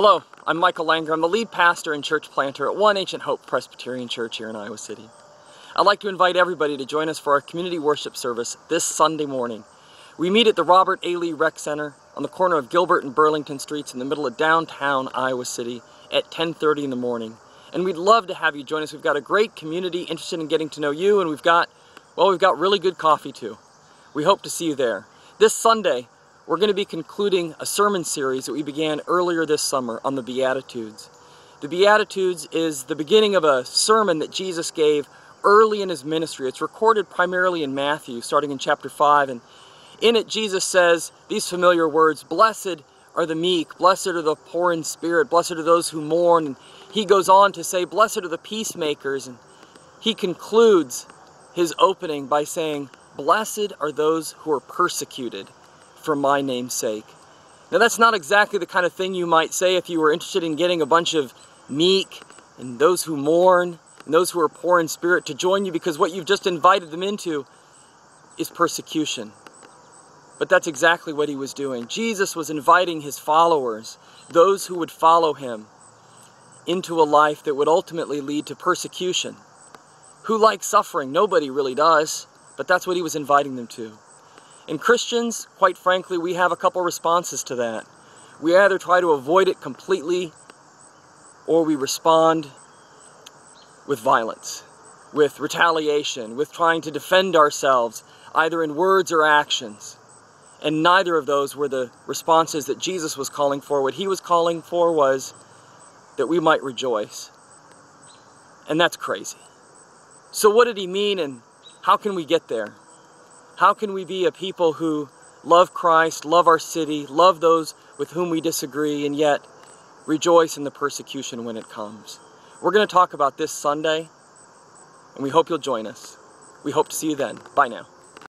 Hello, I'm Michael Langer. I'm the lead pastor and church planter at One Ancient Hope Presbyterian Church here in Iowa City. I'd like to invite everybody to join us for our community worship service this Sunday morning. We meet at the Robert A. Lee Rec Center on the corner of Gilbert and Burlington Streets in the middle of downtown Iowa City at 10:30 in the morning. And we'd love to have you join us. We've got a great community interested in getting to know you, and we've got really good coffee too. We hope to see you there. This Sunday, we're going to be concluding a sermon series that we began earlier this summer on the Beatitudes. The Beatitudes is the beginning of a sermon that Jesus gave early in his ministry. It's recorded primarily in Matthew, starting in chapter 5. And in it, Jesus says these familiar words, "Blessed are the meek, blessed are the poor in spirit, blessed are those who mourn." And he goes on to say, "Blessed are the peacemakers." And he concludes his opening by saying, "Blessed are those who are persecuted for my name's sake." Now that's not exactly the kind of thing you might say if you were interested in getting a bunch of meek and those who mourn and those who are poor in spirit to join you, because what you've just invited them into is persecution. But that's exactly what he was doing. Jesus was inviting his followers, those who would follow him, into a life that would ultimately lead to persecution. Who likes suffering? Nobody really does, but that's what he was inviting them to. And Christians, quite frankly, we have a couple responses to that. We either try to avoid it completely, or we respond with violence, with retaliation, with trying to defend ourselves, either in words or actions. And neither of those were the responses that Jesus was calling for. What he was calling for was that we might rejoice. And that's crazy. So what did he mean, and how can we get there? How can we be a people who love Christ, love our city, love those with whom we disagree, and yet rejoice in the persecution when it comes? We're going to talk about this Sunday, and we hope you'll join us. We hope to see you then. Bye now.